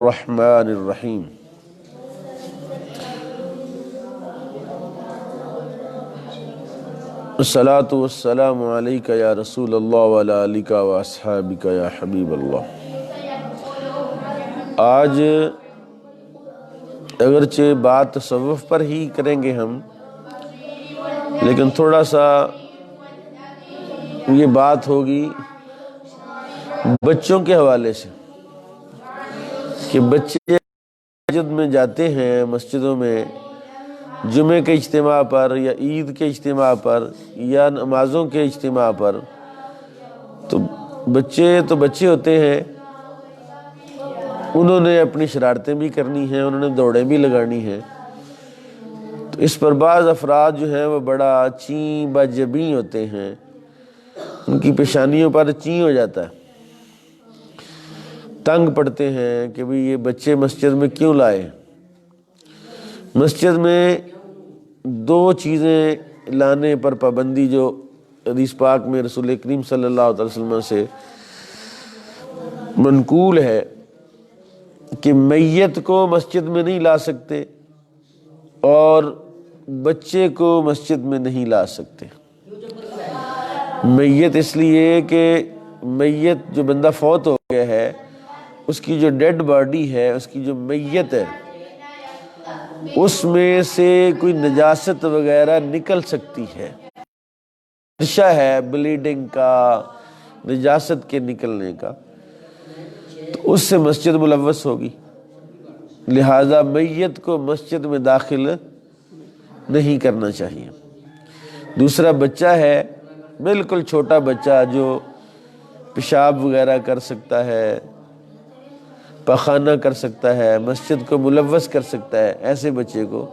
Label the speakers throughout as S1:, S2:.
S1: الرحمن الرحیم الصلاۃ والسلام علیک یا رسول اللہ وعلی آلک واصحابک یا حبیب اللہ۔ آج اگرچہ بات تصوف پر ہی کریں گے ہم، لیکن تھوڑا سا یہ بات ہوگی بچوں کے حوالے سے کہ بچے مسجد میں جاتے ہیں، مسجدوں میں جمعے کے اجتماع پر یا عید کے اجتماع پر یا نمازوں کے اجتماع پر، تو بچے ہوتے ہیں، انہوں نے اپنی شرارتیں بھی کرنی ہیں، انہوں نے دوڑیں بھی لگانی ہیں۔ تو اس پر بعض افراد جو ہیں وہ بڑا چیں بجبیں ہوتے ہیں، ان کی پیشانیوں پر چیں ہو جاتا ہے، تنگ پڑتے ہیں کہ بھئی یہ بچے مسجد میں کیوں لائے۔ مسجد میں دو چیزیں لانے پر پابندی جو حدیث پاک میں رسول کریم صلی اللہ علیہ وسلم سے منقول ہے کہ میت کو مسجد میں نہیں لا سکتے اور بچے کو مسجد میں نہیں لا سکتے۔ میت اس لیے کہ میت جو بندہ فوت ہو گیا ہے، اس کی جو ڈیڈ باڈی ہے، اس کی جو میت ہے، اس میں سے کوئی نجاست وغیرہ نکل سکتی ہے، خدشہ ہے بلیڈنگ کا، نجاست کے نکلنے کا، تو اس سے مسجد ملوث ہوگی، لہذا میت کو مسجد میں داخل نہیں کرنا چاہیے۔ دوسرا بچہ ہے، بالکل چھوٹا بچہ جو پیشاب وغیرہ کر سکتا ہے، پخانہ کر سکتا ہے، مسجد کو ملوث کر سکتا ہے، ایسے بچے کو،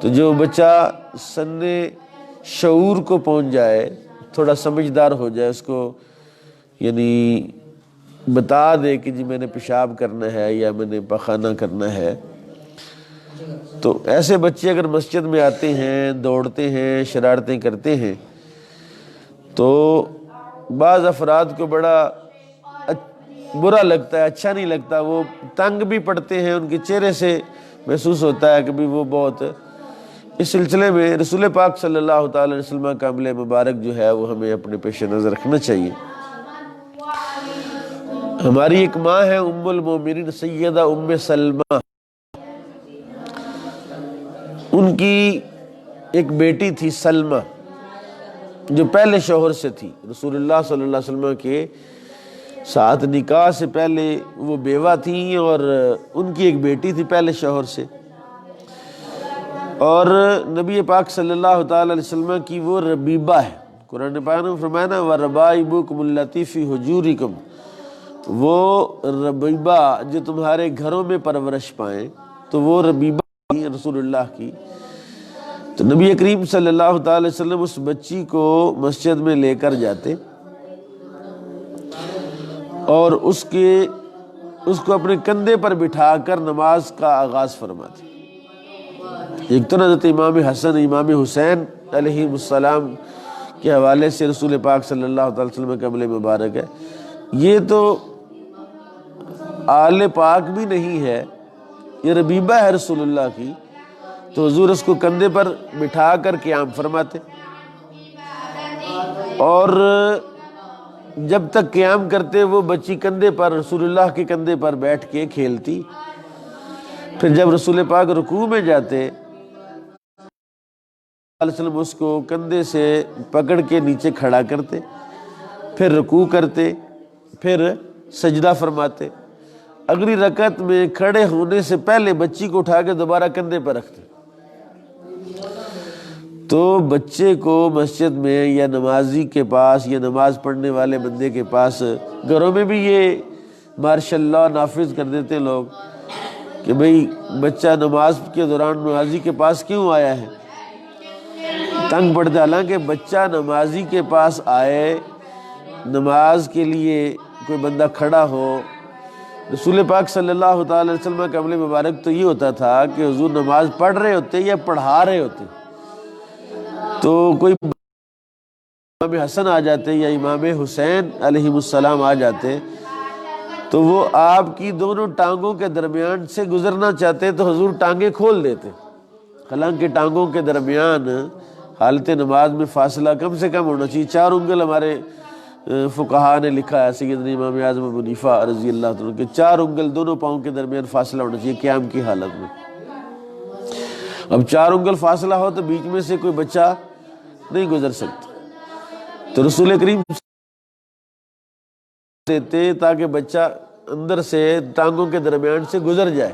S1: تو جو بچہ سن شعور کو پہنچ جائے، تھوڑا سمجھدار ہو جائے، اس کو یعنی بتا دے کہ جی میں نے پیشاب کرنا ہے یا میں نے پخانہ کرنا ہے، تو ایسے بچے اگر مسجد میں آتے ہیں، دوڑتے ہیں، شرارتیں کرتے ہیں، تو بعض افراد کو بڑا برا لگتا ہے، اچھا نہیں لگتا، وہ تنگ بھی پڑتے ہیں، ان کے چہرے سے محسوس ہوتا ہے کہ بھی وہ بہت، اس سلسلے میں رسول پاک صلی اللہ تعالی علیہ وسلم کا عمل مبارک جو ہے وہ ہمیں اپنے پیش نظر رکھنا چاہیے۔ ہماری ایک ماں ہے ام المومنین سیدہ ام سلمہ، ان کی ایک بیٹی تھی سلمہ جو پہلے شوہر سے تھی، رسول اللہ صلی اللہ علیہ وسلم کے ساتھ نکاح سے پہلے وہ بیوہ تھیں، اور ان کی ایک بیٹی تھی پہلے شوہر سے، اور نبی پاک صلی اللہ تعالی علیہ وسلم کی وہ ربیبہ ہے۔ قرآن پاک نے فرمایا نا وَرَبَائِبُكُمُ اللَّتِي فِي حُجُورِكُمْ، وہ ربیبہ جو تمہارے گھروں میں پرورش پائیں، تو وہ ربیبہ رسول اللہ کی، تو نبی کریم صلی اللہ تعالی علیہ وسلم اس بچی کو مسجد میں لے کر جاتے اور اس کو اپنے کندھے پر بٹھا کر نماز کا آغاز فرماتے۔ ایک تو حضرت امام حسن امام حسین علیہ السلام کے حوالے سے رسول پاک صلی اللہ تعالی وسلم کا عمل مبارک ہے، یہ تو آل پاک بھی نہیں ہے، یہ ربیبہ ہے رسول اللہ کی، تو حضور اس کو کندھے پر بٹھا کر قیام فرماتے، اور جب تک قیام کرتے وہ بچی کندھے پر، رسول اللہ کے کندھے پر بیٹھ کے کھیلتی، پھر جب رسول پاک رکوع میں جاتے علیہ وسلم اس کو کندھے سے پکڑ کے نیچے کھڑا کرتے، پھر رکوع کرتے، پھر سجدہ فرماتے، اگلی رکعت میں کھڑے ہونے سے پہلے بچی کو اٹھا کے دوبارہ کندھے پر رکھتے۔ تو بچے کو مسجد میں یا نمازی کے پاس یا نماز پڑھنے والے بندے کے پاس، گھروں میں بھی یہ ماشاء اللہ نافذ کر دیتے لوگ کہ بھئی بچہ نماز کے دوران نمازی کے پاس کیوں آیا ہے، تنگ پڑتا۔ حالانکہ بچہ نمازی کے پاس آئے، نماز کے لیے کوئی بندہ کھڑا ہو، رسول پاک صلی اللہ تعالی وسلم کا عمل مبارک تو یہ ہوتا تھا کہ حضور نماز پڑھ رہے ہوتے یا پڑھا رہے ہوتے، تو کوئی امام حسن آ جاتے یا امام حسین علیہ السلام آ جاتے، تو وہ آپ کی دونوں ٹانگوں کے درمیان سے گزرنا چاہتے تو حضور ٹانگیں کھول دیتے، حالانکہ ٹانگوں کے درمیان حالت نماز میں فاصلہ کم سے کم ہونا چاہیے 4 انگل۔ ہمارے فقہا نے لکھا ہے، سیدنا امام اعظم ابو حنیفہ رضی اللہ عنہ کہ 4 انگل دونوں پاؤں کے درمیان فاصلہ ہونا چاہیے قیام کی حالت میں۔ اب 4 انگل فاصلہ ہو تو بیچ میں سے کوئی بچہ نہیں گزر سکتا، تو رسول کریم دیتے تاکہ بچہ اندر سے ٹانگوں کے درمیان سے گزر جائے۔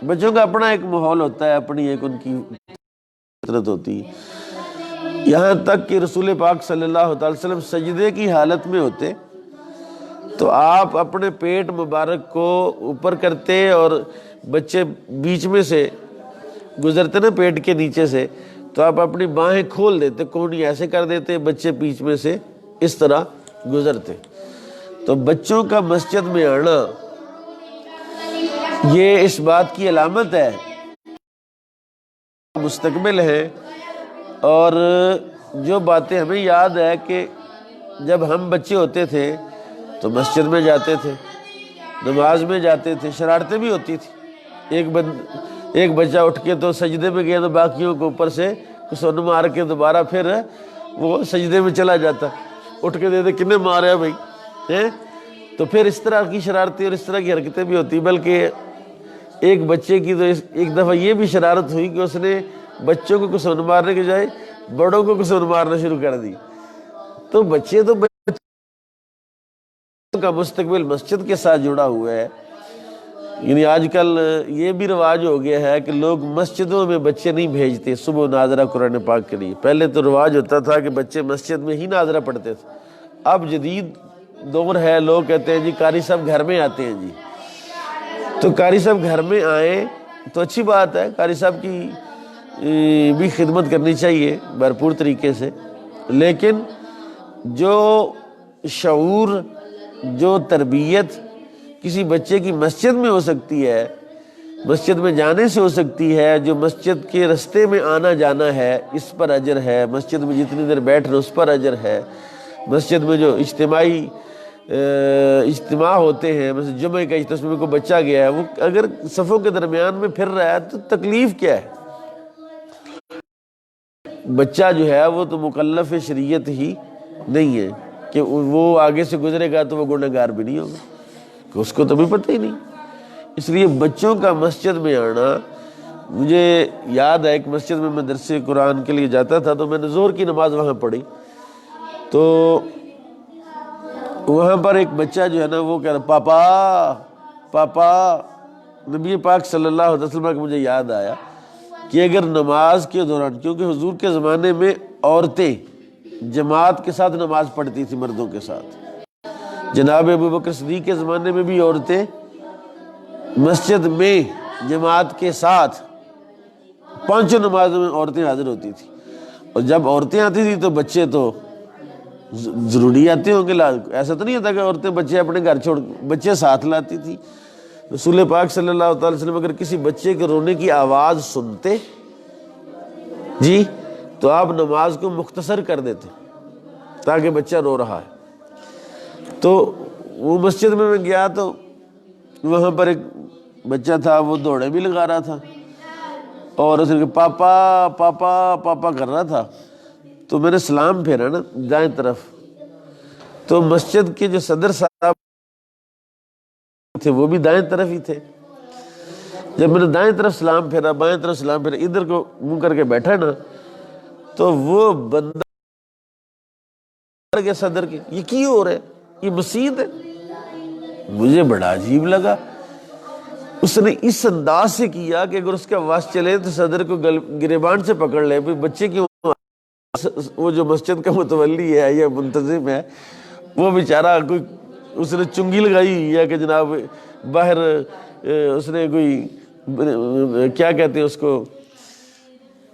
S1: بچوں کا اپنا ایک ماحول ہوتا ہے، اپنی ایک ان کی فطرت ہوتی ہے، یہاں تک کہ رسول پاک صلی اللہ علیہ وسلم سجدے کی حالت میں ہوتے تو آپ اپنے پیٹ مبارک کو اوپر کرتے اور بچے بیچ میں سے گزرتے نا پیٹ کے نیچے سے، تو آپ اپنی باہیں کھول دیتے، کونی ایسے کر دیتے، بچے بیچ میں سے اس طرح گزرتے۔ تو بچوں کا مسجد میں آنا یہ اس بات کی علامت ہے مستقبل ہے، اور جو باتیں ہمیں یاد ہے کہ جب ہم بچے ہوتے تھے تو مسجد میں جاتے تھے، نماز میں جاتے تھے، شرارتیں بھی ہوتی تھی، ایک بچہ اٹھ کے تو سجدے میں گیا تو باقیوں کو اوپر سے سن مار کے دوبارہ پھر وہ سجدے میں چلا جاتا، اٹھ کے دیتے کنے مارا بھائی ہیں، تو پھر اس طرح کی شرارتیں اور اس طرح کی حرکتیں بھی ہوتی۔ بلکہ ایک بچے کی تو ایک دفعہ یہ بھی شرارت ہوئی کہ اس نے بچوں کو کسون مارنے کے جائے بڑوں کو کسون مارنا شروع کر دی۔ تو بچے کا مستقبل مسجد کے ساتھ جڑا ہوا ہے، یعنی آج کل یہ بھی رواج ہو گیا ہے کہ لوگ مسجدوں میں بچے نہیں بھیجتے صبح ناظرہ قرآن پاک کے لیے۔ پہلے تو رواج ہوتا تھا کہ بچے مسجد میں ہی ناظرہ پڑھتے تھے، اب جدید دور ہے، لوگ کہتے ہیں جی قاری صاحب گھر میں آتے ہیں جی، تو قاری صاحب گھر میں آئیں تو اچھی بات ہے، قاری صاحب کی بھی خدمت کرنی چاہیے بھرپور طریقے سے، لیکن جو شعور، جو تربیت کسی بچے کی مسجد میں ہو سکتی ہے، مسجد میں جانے سے ہو سکتی ہے، جو مسجد کے رستے میں آنا جانا ہے اس پر اجر ہے، مسجد میں جتنی دیر بیٹھنا اس پر اجر ہے، مسجد میں جو اجتماع ہوتے ہیں، مثلا جمعہ کا اجتماع میں کوئی بچہ گیا ہے، وہ اگر صفوں کے درمیان میں پھر رہا ہے تو تکلیف کیا ہے؟ بچہ جو ہے وہ تو مکلف شریعت ہی نہیں ہے کہ وہ آگے سے گزرے گا تو وہ گنہگار بھی نہیں ہوگا، کہ اس کو تو بھی پتہ ہی نہیں۔ اس لیے بچوں کا مسجد میں آنا، مجھے یاد ہے ایک مسجد میں میں درس قرآن کے لیے جاتا تھا تو میں نے ظہر کی نماز وہاں پڑھی، تو وہاں پر ایک بچہ جو ہے نا وہ کہہ رہا پاپا پاپا، نبی پاک صلی اللہ علیہ وسلم کا مجھے یاد آیا کہ اگر نماز کے دوران، کیونکہ حضور کے زمانے میں عورتیں جماعت کے ساتھ نماز پڑھتی تھی مردوں کے ساتھ، جناب ابوبکر صدیق کے زمانے میں بھی عورتیں مسجد میں جماعت کے ساتھ 5 نمازوں میں عورتیں حاضر ہوتی تھی، اور جب عورتیں آتی تھی تو بچے تو ضروری آتے ہوں گے، ایسا تو نہیں ہوتا کہ عورتیں بچے اپنے گھر چھوڑ، بچے ساتھ لاتی تھی۔ رسول پاک صلی اللہ علیہ وسلم اگر کسی بچے کے رونے کی آواز سنتے جی تو آپ نماز کو مختصر کر دیتے تاکہ بچہ رو رہا ہے۔ تو وہ مسجد میں گیا تو وہاں پر ایک بچہ تھا، وہ دوڑے بھی لگا رہا تھا اور اس نے پاپا پاپا پاپا کر رہا تھا، تو میں نے سلام پھیرا نا دائیں طرف، تو مسجد کے جو صدر صاحب تھے وہ بھی دائیں طرف ہی تھے۔ جب میں نے دائیں طرف سلام پھیرا، بائیں طرف سلام پھیرا، ادھر کو منہ کر کے بیٹھا نا، تو وہ بندہ کے صدر کے یہ کی ہو رہا ہے، یہ مسجد ہے۔ مجھے بڑا عجیب لگا، اس نے اس انداز سے کیا کہ اگر اس کا واس چلے تو صدر کو گریبان سے پکڑ لے، بچے کیوں، وہ جو مسجد کا متولی ہے یا منتظم ہے وہ بیچارہ کوئی اس نے چنگی لگائی ہوئی ہے کہ جناب باہر اس نے کوئی کیا کہتے ہیں اس کو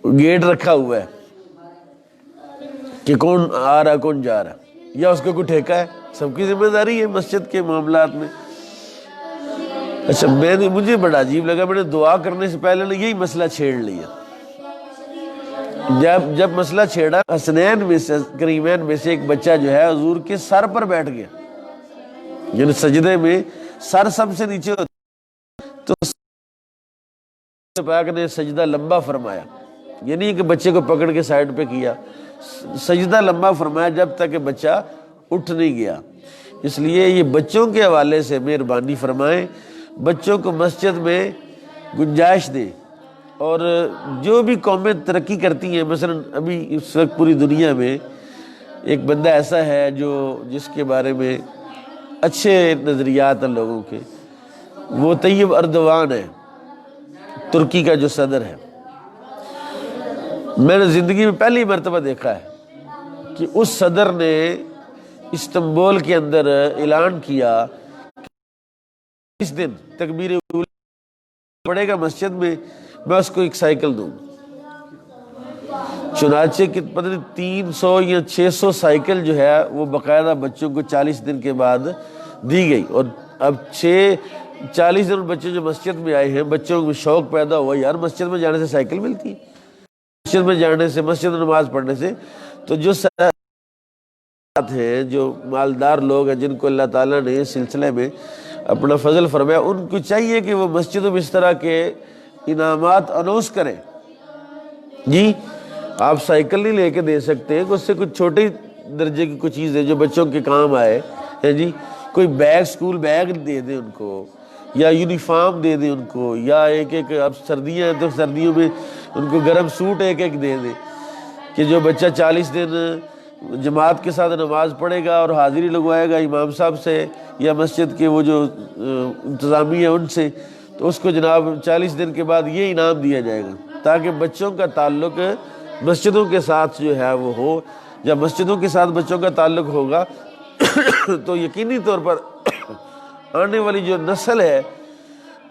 S1: گیٹ رکھا ہوا ہے کہ کون آ رہا کون جا رہا، یا اس کو کوئی ٹھیکہ ہے؟ سب کی ذمہ داری ہے مسجد کے معاملات میں۔ اچھا مجھے بڑا عجیب لگا، میں نے دعا کرنے سے پہلے نے یہی مسئلہ چھیڑ لیا۔ جب مسئلہ چھیڑا، حسنین میں سے کریمین میں سے ایک بچہ جو ہے حضور کے سر پر بیٹھ گیا، یعنی سجدے میں سر سب سے نیچے ہوتا تو پاک نے سجدہ لمبا فرمایا، یہ نہیں کہ بچے کو پکڑ کے سائڈ پہ کیا، سجدہ لمبا فرمایا جب تک کہ بچہ اٹھ نہیں گیا۔ اس لیے یہ بچوں کے حوالے سے مہربانی فرمائیں، بچوں کو مسجد میں گنجائش دیں۔ اور جو بھی قومیں ترقی کرتی ہیں، مثلا ابھی اس وقت پوری دنیا میں ایک بندہ ایسا ہے جس کے بارے میں اچھے نظریات ہیں لوگوں کے، وہ طیب اردوان ہے، ترکی کا جو صدر ہے۔ میں نے زندگی میں پہلی مرتبہ دیکھا ہے کہ اس صدر نے استنبول کے اندر اعلان کیا اس دن تکبیر اولی پڑھے گا مسجد میں، میں اس کو ایک سائیکل دوں۔ چنانچہ کہ پتہ نہیں 300 یا 600 سائیکل جو ہے وہ باقاعدہ بچوں کو 40 دن کے بعد دی گئی۔ اور اب 40 دن بچے جو مسجد میں آئے ہیں، بچوں کو شوق پیدا ہوا یار مسجد میں جانے سے سائیکل ملتی ہے، مسجد میں جانے سے، مسجد میں نماز پڑھنے سے۔ تو جو ہیں، جو مالدار لوگ ہیں، جن کو اللہ تعالیٰ نے اس سلسلے میں اپنا فضل فرمایا، ان کو چاہیے کہ وہ مسجدوں میں اس طرح کے انعامات اناؤنس کریں۔ جی آپ سائیکل نہیں لے کے دے سکتے کہ اس سے کچھ چھوٹے درجے کی کوئی چیز ہے جو بچوں کے کام آئے ہے، جی کوئی بیگ، سکول بیگ دے دیں ان کو، یا یونیفارم دے دیں ان کو، یا ایک اب سردیاں ہیں تو سردیوں میں ان کو گرم سوٹ ایک دے دیں کہ جو بچہ 40 دن جماعت کے ساتھ نماز پڑھے گا اور حاضری لگوائے گا امام صاحب سے یا مسجد کے وہ جو انتظامیہ ان سے، تو اس کو جناب 40 دن کے بعد یہ انعام دیا جائے گا، تاکہ بچوں کا تعلق مسجدوں کے ساتھ جو ہے وہ ہو۔ جب مسجدوں کے ساتھ بچوں کا تعلق ہوگا تو یقینی طور پر آنے والی جو نسل ہے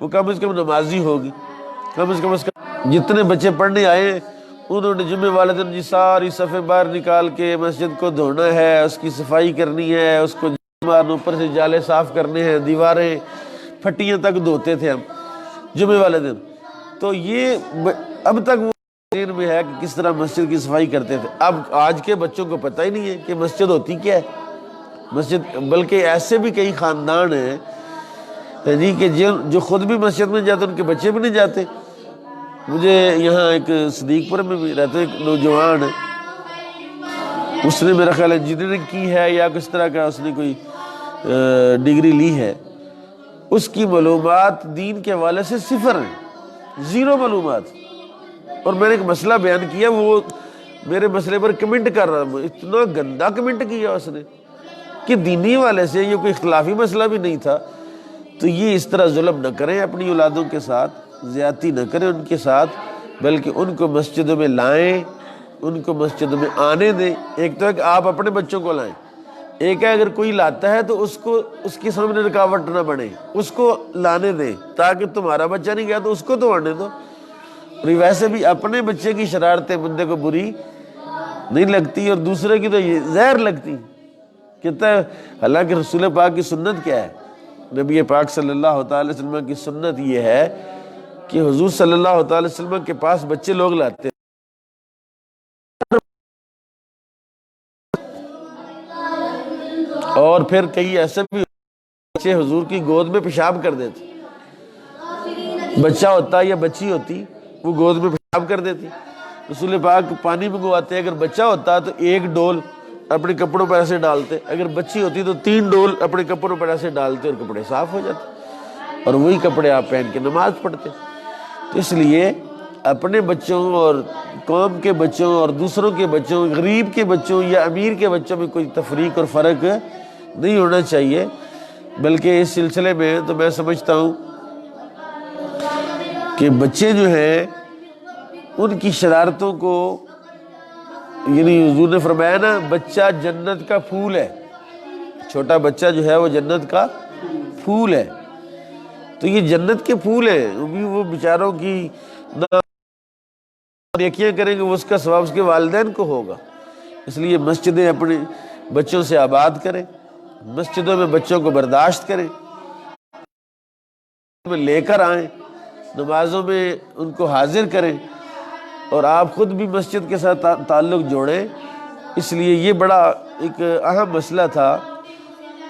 S1: وہ کم از کم نمازی ہوگی۔ کم از کم جتنے بچے پڑھنے آئے ہیں انہوں نے جمعے والے دن جی ساری صفیں باہر نکال کے مسجد کو دھونا ہے، اس کی صفائی کرنی ہے، اس کو مارنا، اوپر سے جالے صاف کرنے ہیں، دیواریں پھٹیاں تک دھوتے تھے ہم جمعے والے دن۔ تو یہ اب تک وہ دین میں ہے کہ کس طرح مسجد کی صفائی کرتے تھے۔ اب آج کے بچوں کو پتہ ہی نہیں ہے کہ مسجد ہوتی کیا ہے مسجد، بلکہ ایسے بھی کئی خاندان ہیں جی کہ جو خود بھی مسجد میں جاتے ان کے بچے بھی نہیں جاتے۔ مجھے یہاں ایک صدیق پور میں بھی رہتے ایک نوجوان ہے، اس نے میرا خیال انجینئرنگ کی ہے یا کس طرح کا اس نے کوئی ڈگری لی ہے، اس کی معلومات دین کے حوالے سے صفر ہیں، زیرو معلومات۔ اور میں نے ایک مسئلہ بیان کیا، وہ میرے مسئلے پر کمنٹ کر رہا ہوں، اتنا گندا کمنٹ کیا اس نے کہ دینی والے سے یہ کوئی اختلافی مسئلہ بھی نہیں تھا۔ تو یہ اس طرح ظلم نہ کریں اپنی اولادوں کے ساتھ، زیادتی نہ کریں ان کے ساتھ، بلکہ ان کو مسجدوں میں لائیں، ان کو مسجدوں میں آنے دیں۔ ایک تو ہے کہ آپ اپنے بچوں کو لائیں، ایک ہے اگر کوئی لاتا ہے تو اس کے سامنے رکاوٹ نہ بنے، اس کو لانے دیں، تاکہ تمہارا بچہ نہیں گیا تو اس کو تو آنے دو۔ اور ویسے بھی اپنے بچے کی شرارتیں بندے کو بری نہیں لگتی اور دوسرے کی تو یہ زہر لگتی کہتا ہے۔ حالانکہ رسول پاک کی سنت کیا ہے؟ نبی پاک صلی اللہ تعالی وسلم کی سنت یہ ہے کہ حضور صلی اللہ تعالی وسلم کے پاس بچے لوگ لاتے اور پھر کئی ایسے بھی بچے حضور کی گود میں پیشاب کر دیتے، بچہ ہوتا یا بچی ہوتی وہ گود میں پیشاب کر دیتی، رسول پاک پانی منگواتے، اگر بچہ ہوتا تو ایک ڈول اپنے کپڑوں پر ایسے ڈالتے، اگر بچی ہوتی تو 3 ڈول اپنے کپڑوں پر ایسے ڈالتے اور کپڑے صاف ہو جاتے، اور وہی کپڑے آپ پہن کے نماز پڑھتے۔ تو اس لیے اپنے بچوں اور قوم کے بچوں اور دوسروں کے بچوں، غریب کے بچوں یا امیر کے بچوں میں کوئی تفریق اور فرق نہیں ہونا چاہیے، بلکہ اس سلسلے میں تو میں سمجھتا ہوں کہ بچے جو ہیں ان کی شرارتوں کو، یعنی حضور نے فرمایا نا بچہ جنت کا پھول ہے، چھوٹا بچہ جو ہے وہ جنت کا پھول ہے۔ تو یہ جنت کے پھول ہیں، وہ بیچاروں کی نیکیاں کریں گے وہ اس کا ثواب اس کے والدین کو ہوگا۔ اس لیے مسجدیں اپنے بچوں سے آباد کریں، مسجدوں میں بچوں کو برداشت کریں، لے کر آئیں، نمازوں میں ان کو حاضر کریں، اور آپ خود بھی مسجد کے ساتھ تعلق جوڑیں۔ اس لیے یہ بڑا ایک اہم مسئلہ تھا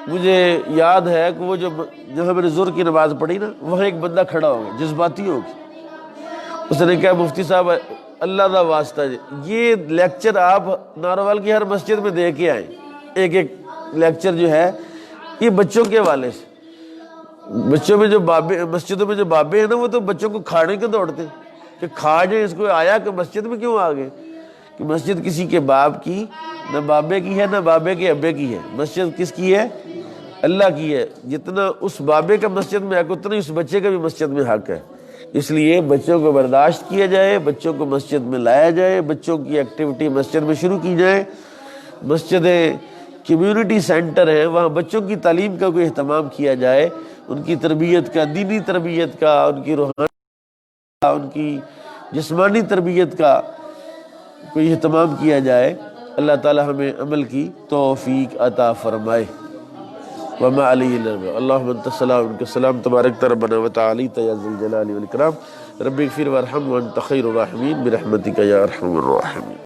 S1: مجھے یاد ہے کہ وہ جہاں میں نے ظہر کی نماز پڑھی نا، وہاں ایک بندہ کھڑا ہو گیا، جذباتی ہو گیا۔ اس نے کہا مفتی صاحب اللہ دا واسطہ جی، یہ لیکچر آپ ناروال کی ہر مسجد میں دے کے آئیں، ایک ایک لیکچر جو ہے یہ بچوں کے حوالے سے۔ بچوں میں جو بابے، مسجدوں میں جو بابے ہیں نا، وہ تو بچوں کو کھاڑنے کے دوڑتے کہ کھا جائیں اس کو، آیا کہ مسجد میں کیوں آ گئے؟ کہ مسجد کسی کے باپ کی نہ بابے کی ہے، نہ بابے کے ابے کی ہے، مسجد کس کی ہے؟ اللہ کی ہے۔ جتنا اس بابے کا مسجد میں حق، اتنا ہی اس بچے کا بھی مسجد میں حق ہے۔ اس لیے بچوں کو برداشت کیا جائے، بچوں کو مسجد میں لایا جائے، بچوں کی ایکٹیویٹی مسجد میں شروع کی جائے۔ مسجدیں کمیونٹی سینٹر ہیں، وہاں بچوں کی تعلیم کا کوئی اہتمام کیا جائے، ان کی تربیت کا، دینی تربیت کا، ان کی روحانی کا، ان کی جسمانی تربیت کا کوئی اہتمام کیا جائے۔ اللہ تعالی ہمیں عمل کی توفیق عطا فرمائے۔ وما علیہ الرحمہ اللہم انت السلام انک السلام تبارک ربنا وتعالیت یا ذی الجلال والاکرام رب اغفر وارحم وانت خیر الراحمین برحمتک یا ارحم الراحمین۔